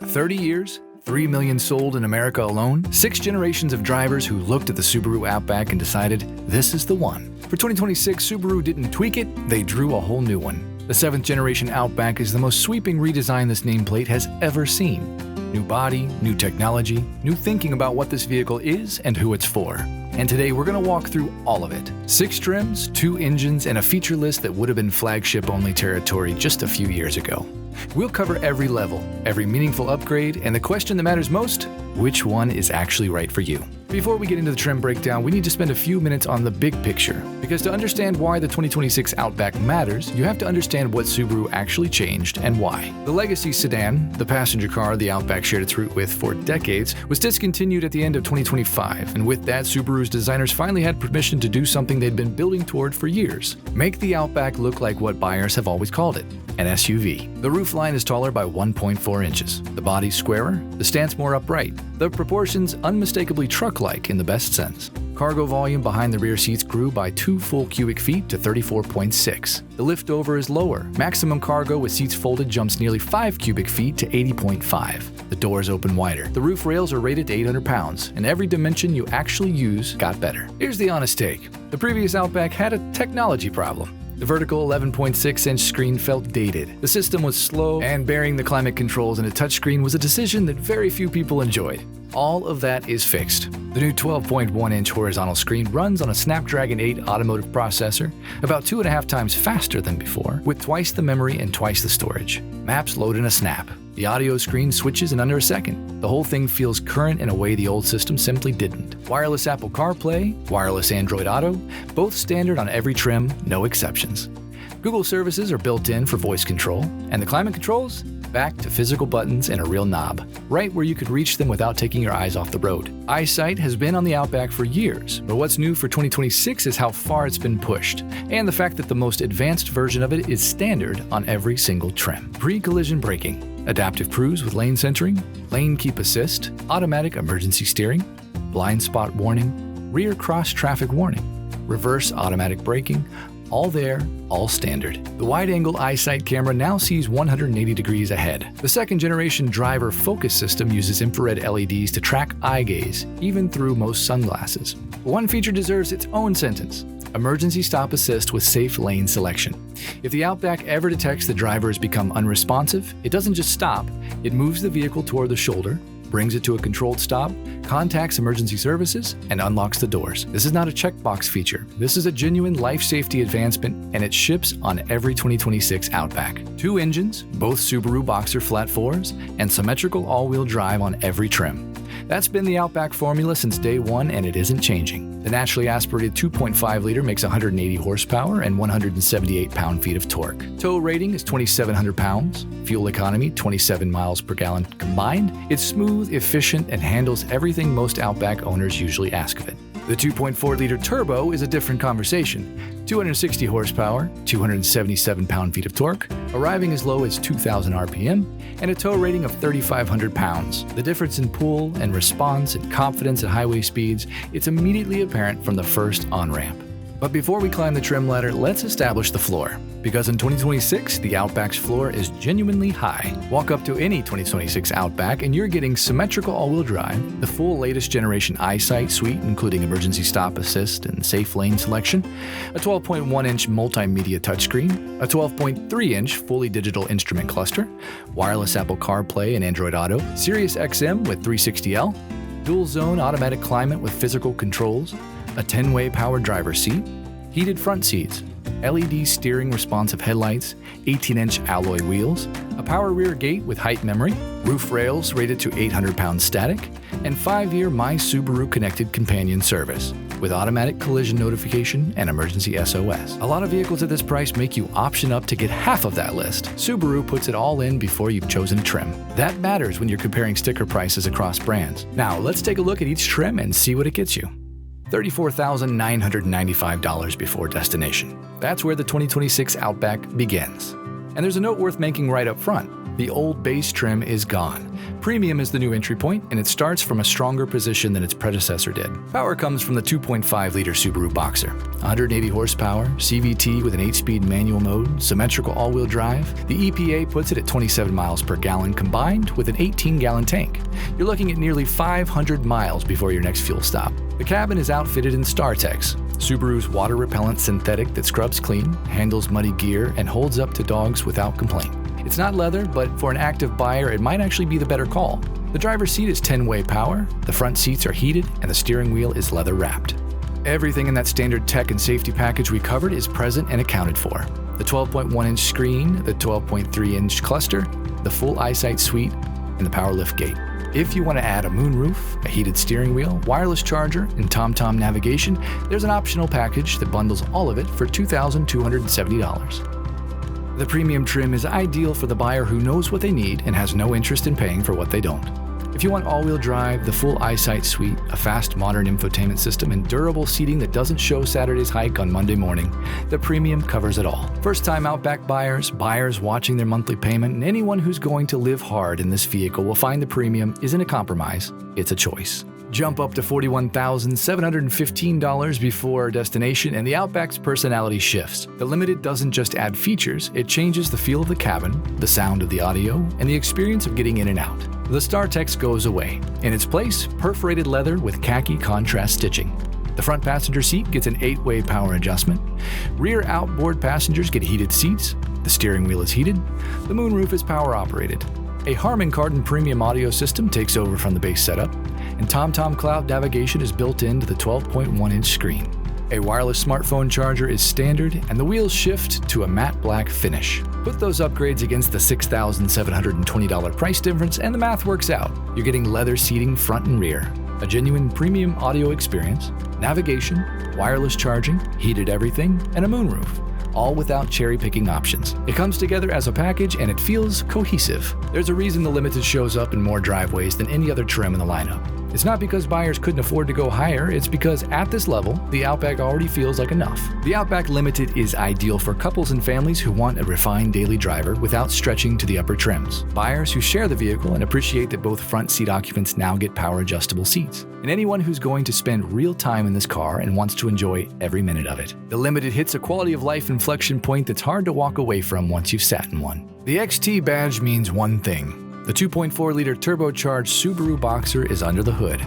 30 years, 3 million sold in America alone, 6 generations of drivers who looked at the Subaru Outback and decided this is the one. For 2026, Subaru didn't tweak it, they drew a whole new one. The 7th generation Outback is the most sweeping redesign this nameplate has ever seen. New body, new technology, new thinking about what this vehicle is and who it's for. And today we're going to walk through all of it. 6 trims, 2 engines, and a feature list that would have been flagship-only territory just a few years ago. We'll cover every level, every meaningful upgrade, and the question that matters most, which one is actually right for you? Before we get into the trim breakdown, we need to spend a few minutes on the big picture. Because to understand why the 2026 Outback matters, you have to understand what Subaru actually changed and why. The legacy sedan, the passenger car the Outback shared its route with for decades, was discontinued at the end of 2025, and with that, Subaru's designers finally had permission to do something they'd been building toward for years. Make the Outback look like what buyers have always called it, an SUV. The roofline is taller by 1.4 inches, the body's squarer, the stance more upright, the proportions unmistakably truck-like in the best sense. Cargo volume behind the rear seats grew by 2 full cubic feet to 34.6. The liftover is lower. Maximum cargo with seats folded jumps nearly 5 cubic feet to 80.5. The doors open wider. The roof rails are rated to 800 pounds, and every dimension you actually use got better. Here's the honest take. The previous Outback had a technology problem. The vertical 11.6-inch screen felt dated. The system was slow, and bearing the climate controls in a touchscreen was a decision that very few people enjoyed. All of that is fixed. The new 12.1-inch horizontal screen runs on a Snapdragon 8 automotive processor, about 2.5 times faster than before, with twice the memory and twice the storage. Maps load in a snap. The audio screen switches in under a second. The whole thing feels current in a way the old system simply didn't. Wireless Apple CarPlay, wireless Android Auto, both standard on every trim, no exceptions. Google services are built in for voice control, and the climate controls? Back to physical buttons and a real knob, right where you could reach them without taking your eyes off the road. EyeSight has been on the Outback for years, but what's new for 2026 is how far it's been pushed, and the fact that the most advanced version of it is standard on every single trim. Pre-collision braking, adaptive cruise with lane centering, lane keep assist, automatic emergency steering, blind spot warning, rear cross traffic warning, reverse automatic braking, all there, all standard. The wide-angle EyeSight camera now sees 180 degrees ahead. The 2nd generation driver focus system uses infrared LEDs to track eye gaze, even through most sunglasses. One feature deserves its own sentence: emergency stop assist with safe lane selection. If the Outback ever detects the driver has become unresponsive, it doesn't just stop, it moves the vehicle toward the shoulder, brings it to a controlled stop, contacts emergency services, and unlocks the doors. This is not a checkbox feature. This is a genuine life safety advancement, and it ships on every 2026 Outback. 2 engines, both Subaru Boxer flat 4s, and symmetrical all-wheel drive on every trim. That's been the Outback formula since day one, and it isn't changing. The naturally aspirated 2.5-liter makes 180 horsepower and 178 pound-feet of torque. Tow rating is 2,700 pounds. Fuel economy, 27 miles per gallon combined. It's smooth, efficient, and handles everything most Outback owners usually ask of it. The 2.4-liter turbo is a different conversation. 260 horsepower, 277 pound-feet of torque, arriving as low as 2,000 RPM, and a tow rating of 3,500 pounds. The difference in pull and response and confidence at highway speeds, it's immediately apparent from the first on-ramp. But before we climb the trim ladder, let's establish the floor. Because in 2026, the Outback's floor is genuinely high. Walk up to any 2026 Outback and you're getting symmetrical all-wheel drive, the full latest generation EyeSight suite including emergency stop assist and safe lane selection, a 12.1-inch multimedia touchscreen, a 12.3-inch fully digital instrument cluster, wireless Apple CarPlay and Android Auto, Sirius XM with 360L, dual-zone automatic climate with physical controls, a 10-way power driver's seat, heated front seats, LED steering responsive headlights, 18-inch alloy wheels, a power rear gate with height memory, roof rails rated to 800 pounds static, and 5-year My Subaru connected companion service with automatic collision notification and emergency SOS. A lot of vehicles at this price make you option up to get half of that list. Subaru puts it all in before you've chosen a trim. That matters when you're comparing sticker prices across brands. Now, let's take a look at each trim and see what it gets you. $34,995 before destination. That's where the 2026 Outback begins. And there's a note worth making right up front. The old base trim is gone. Premium is the new entry point, and it starts from a stronger position than its predecessor did. Power comes from the 2.5-liter Subaru Boxer. 180 horsepower, CVT with an 8-speed manual mode, symmetrical all-wheel drive. The EPA puts it at 27 miles per gallon combined with an 18-gallon tank. You're looking at nearly 500 miles before your next fuel stop. The cabin is outfitted in StarTex, Subaru's water-repellent synthetic that scrubs clean, handles muddy gear, and holds up to dogs without complaint. It's not leather, but for an active buyer, it might actually be the better call. The driver's seat is 10-way power, the front seats are heated, and the steering wheel is leather-wrapped. Everything in that standard tech and safety package we covered is present and accounted for. The 12.1-inch screen, the 12.3-inch cluster, the full EyeSight suite, and the power lift gate. If you want to add a moonroof, a heated steering wheel, wireless charger, and TomTom navigation, there's an optional package that bundles all of it for $2,270. The premium trim is ideal for the buyer who knows what they need and has no interest in paying for what they don't. If you want all-wheel drive, the full EyeSight suite, a fast modern infotainment system, and durable seating that doesn't show Saturday's hike on Monday morning, the premium covers it all. First-time Outback buyers, buyers watching their monthly payment, and anyone who's going to live hard in this vehicle will find the premium isn't a compromise, it's a choice. Jump up to $41,715 before destination, and the Outback's personality shifts. The Limited doesn't just add features, it changes the feel of the cabin, the sound of the audio, and the experience of getting in and out. The StarTex goes away. In its place, perforated leather with khaki contrast stitching. The front passenger seat gets an 8-way power adjustment. Rear outboard passengers get heated seats. The steering wheel is heated. The moonroof is power operated. A Harman Kardon premium audio system takes over from the base setup, and TomTom Cloud navigation is built into the 12.1-inch screen. A wireless smartphone charger is standard, and the wheels shift to a matte black finish. Put those upgrades against the $6,720 price difference, and the math works out. You're getting leather seating front and rear, a genuine premium audio experience, navigation, wireless charging, heated everything, and a moonroof, all without cherry-picking options. It comes together as a package, and it feels cohesive. There's a reason the Limited shows up in more driveways than any other trim in the lineup. It's not because buyers couldn't afford to go higher, it's because at this level, the Outback already feels like enough. The Outback Limited is ideal for couples and families who want a refined daily driver without stretching to the upper trims. Buyers who share the vehicle and appreciate that both front seat occupants now get power-adjustable seats. And anyone who's going to spend real time in this car and wants to enjoy every minute of it. The Limited hits a quality of life inflection point that's hard to walk away from once you've sat in one. The XT badge means one thing. The 2.4-liter turbocharged Subaru Boxer is under the hood.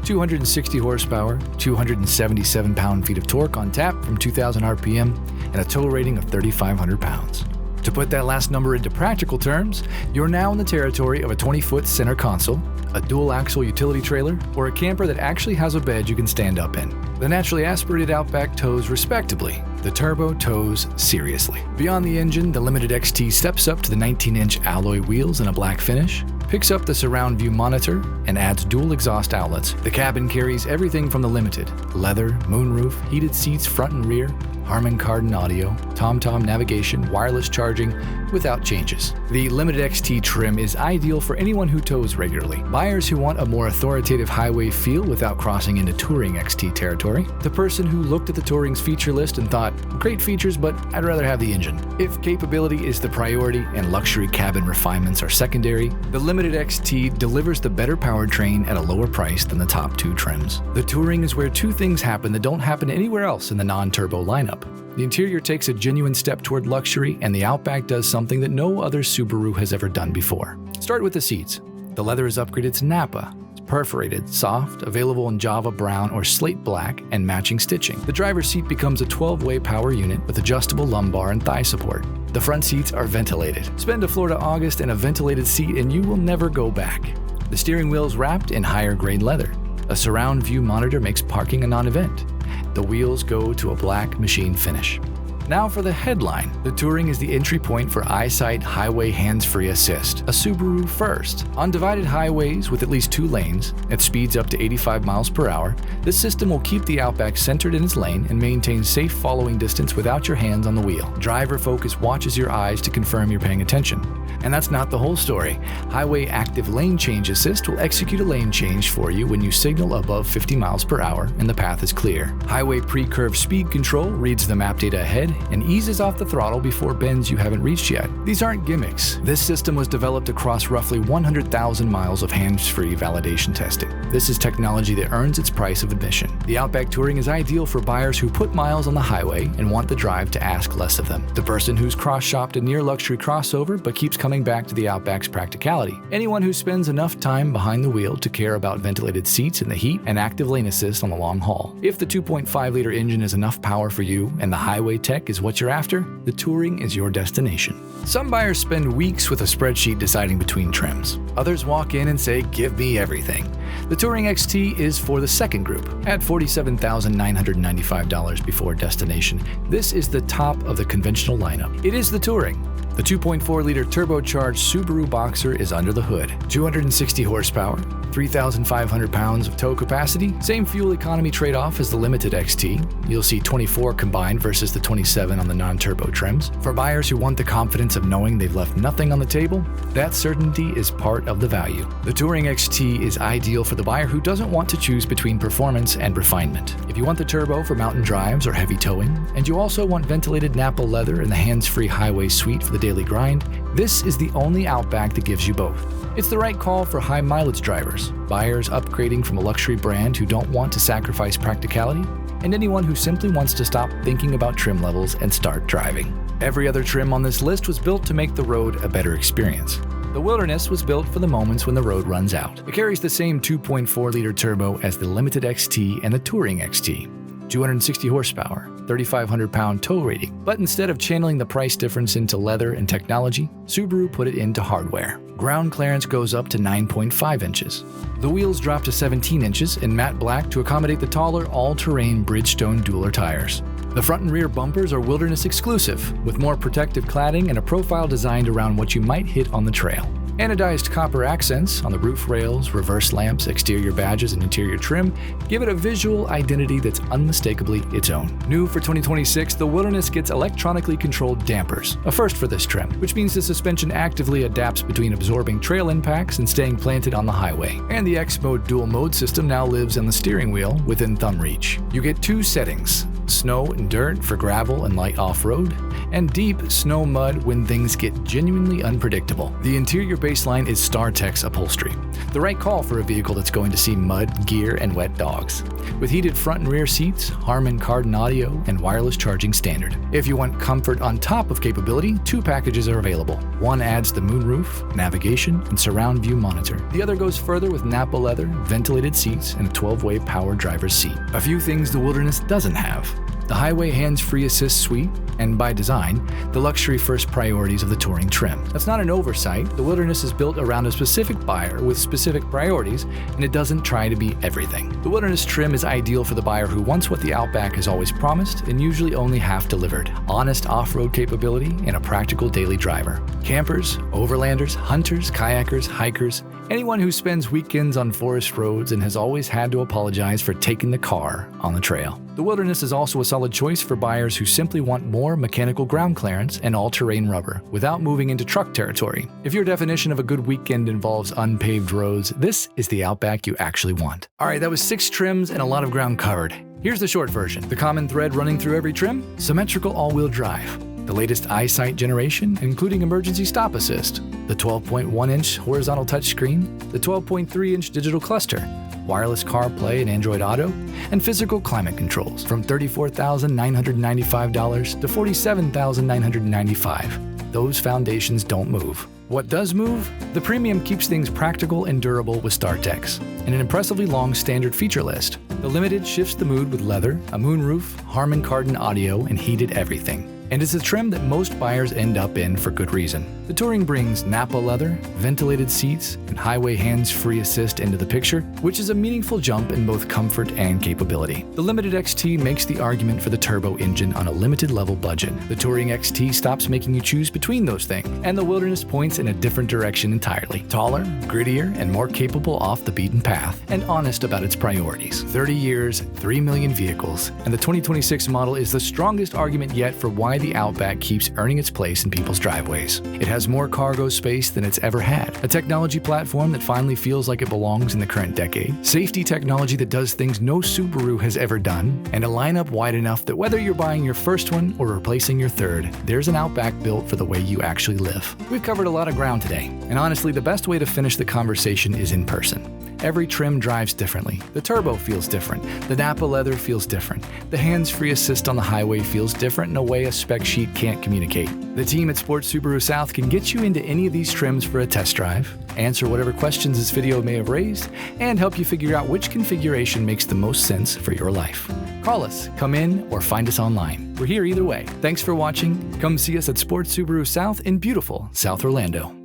260 horsepower, 277 pound-feet of torque on tap from 2,000 RPM, and a tow rating of 3,500 pounds. To put that last number into practical terms, you're now in the territory of a 20-foot center console, a dual-axle utility trailer, or a camper that actually has a bed you can stand up in. The naturally aspirated Outback tows respectably. The turbo tows seriously. Beyond the engine, the Limited XT steps up to the 19-inch alloy wheels in a black finish, picks up the surround view monitor, and adds dual exhaust outlets. The cabin carries everything from the Limited: leather, moonroof, heated seats front and rear, Harman Kardon audio, TomTom navigation, wireless charging, without changes. The Limited XT trim is ideal for anyone who tows regularly. Buyers who want a more authoritative highway feel without crossing into Touring XT territory. The person who looked at the Touring's feature list and thought, great features, but I'd rather have the engine. If capability is the priority and luxury cabin refinements are secondary, the Limited XT delivers the better powertrain at a lower price than the top two trims. The Touring is where two things happen that don't happen anywhere else in the non-turbo lineup. The interior takes a genuine step toward luxury, and the Outback does something that no other Subaru has ever done before. Start with the seats. The leather is upgraded to Napa. It's perforated, soft, available in Java brown or slate black, and matching stitching. The driver's seat becomes a 12-way power unit with adjustable lumbar and thigh support. The front seats are ventilated. Spend a Florida August in a ventilated seat and you will never go back. The steering wheel is wrapped in higher-grade leather. A surround view monitor makes parking a non-event. The wheels go to a black machine finish. Now for the headline. The Touring is the entry point for EyeSight Highway Hands-Free Assist, a Subaru first. On divided highways with at least 2 lanes, at speeds up to 85 miles per hour, this system will keep the Outback centered in its lane and maintain safe following distance without your hands on the wheel. Driver focus watches your eyes to confirm you're paying attention. And that's not the whole story. Highway Active Lane Change Assist will execute a lane change for you when you signal above 50 miles per hour and the path is clear. Highway Pre-Curve Speed Control reads the map data ahead and eases off the throttle before bends you haven't reached yet. These aren't gimmicks. This system was developed across roughly 100,000 miles of hands-free validation testing. This is technology that earns its price of admission. The Outback Touring is ideal for buyers who put miles on the highway and want the drive to ask less of them. The person who's cross-shopped a near-luxury crossover but keeps coming back to the Outback's practicality. Anyone who spends enough time behind the wheel to care about ventilated seats in the heat and active lane assist on the long haul. If the 2.5-liter engine is enough power for you and the highway tech is what you're after, the Touring is your destination. Some buyers spend weeks with a spreadsheet deciding between trims. Others walk in and say, "Give me everything." The Touring XT is for the second group. At $47,995 before destination, this is the top of the conventional lineup. It is the Touring. The 2.4-liter turbocharged Subaru Boxer is under the hood. 260 horsepower, 3,500 pounds of tow capacity, same fuel economy trade-off as the Limited XT. You'll see 24 combined versus the 27 on the non-turbo trims. For buyers who want the confidence of knowing they've left nothing on the table, that certainty is part of the value. The Touring XT is ideal for the buyer who doesn't want to choose between performance and refinement. If you want the turbo for mountain drives or heavy towing, and you also want ventilated Napa leather and the hands-free highway suite for the daily grind, this is the only Outback that gives you both. It's the right call for high-mileage drivers, buyers upgrading from a luxury brand who don't want to sacrifice practicality, and anyone who simply wants to stop thinking about trim levels and start driving. Every other trim on this list was built to make the road a better experience. The Wilderness was built for the moments when the road runs out. It carries the same 2.4-liter turbo as the Limited XT and the Touring XT. 260 horsepower, 3,500-pound tow rating. But instead of channeling the price difference into leather and technology, Subaru put it into hardware. Ground clearance goes up to 9.5 inches. The wheels drop to 17 inches in matte black to accommodate the taller, all-terrain Bridgestone dueler tires. The front and rear bumpers are Wilderness exclusive, with more protective cladding and a profile designed around what you might hit on the trail. Anodized copper accents on the roof rails, reverse lamps, exterior badges, and interior trim give it a visual identity that's unmistakably its own. New for 2026, the Wilderness gets electronically controlled dampers, a first for this trim, which means the suspension actively adapts between absorbing trail impacts and staying planted on the highway. And the X-Mode dual mode system now lives on the steering wheel within thumb reach. You get two settings: snow and dirt for gravel and light off-road, and deep snow mud when things get genuinely unpredictable. The interior baseline is StarTech's upholstery, the right call for a vehicle that's going to see mud, gear, and wet dogs. With heated front and rear seats, Harman Kardon audio, and wireless charging standard. If you want comfort on top of capability, two packages are available. One adds the moonroof, navigation, and surround view monitor. The other goes further with Napa leather, ventilated seats, and a 12-way power driver's seat. A few things the Wilderness doesn't have: the highway hands-free assist suite, and by design, the luxury first priorities of the Touring trim. That's not an oversight. The Wilderness is built around a specific buyer with specific priorities, and it doesn't try to be everything. The Wilderness trim is ideal for the buyer who wants what the Outback has always promised and usually only half delivered: honest off-road capability and a practical daily driver. Campers, overlanders, hunters, kayakers, hikers, anyone who spends weekends on forest roads and has always had to apologize for taking the car on the trail. The Wilderness is also a solid choice for buyers who simply want more mechanical ground clearance and all-terrain rubber without moving into truck territory. If your definition of a good weekend involves unpaved roads, this is the Outback you actually want. Alright, that was 6 trims and a lot of ground covered. Here's the short version. The common thread running through every trim: symmetrical all-wheel drive. The latest EyeSight generation, including emergency stop assist, the 12.1-inch horizontal touchscreen, the 12.3-inch digital cluster, wireless CarPlay and Android Auto, and physical climate controls from $34,995 to $47,995. Those foundations don't move. What does move? The Premium keeps things practical and durable with StarTech's, and an impressively long standard feature list. The Limited shifts the mood with leather, a moonroof, Harman Kardon audio, and heated everything. And it's a trim that most buyers end up in for good reason. The Touring brings Napa leather, ventilated seats, and highway hands-free assist into the picture, which is a meaningful jump in both comfort and capability. The Limited XT makes the argument for the turbo engine on a limited-level budget. The Touring XT stops making you choose between those things, and the Wilderness points in a different direction entirely. Taller, grittier, and more capable off the beaten path, and honest about its priorities. 30 years, 3 million vehicles, and the 2026 model is the strongest argument yet for why the Outback keeps earning its place in people's driveways. It has more cargo space than it's ever had, a technology platform that finally feels like it belongs in the current decade, safety technology that does things no Subaru has ever done, and a lineup wide enough that whether you're buying your first one or replacing your third, there's an Outback built for the way you actually live. We've covered a lot of ground today, and honestly, the best way to finish the conversation is in person. Every trim drives differently. The turbo feels different. The Napa leather feels different. The hands-free assist on the highway feels different in a way a spec sheet can't communicate. The team at Sports Subaru South can get you into any of these trims for a test drive, answer whatever questions this video may have raised, and help you figure out which configuration makes the most sense for your life. Call us, come in, or find us online. We're here either way. Thanks for watching. Come see us at Sports Subaru South in beautiful South Orlando.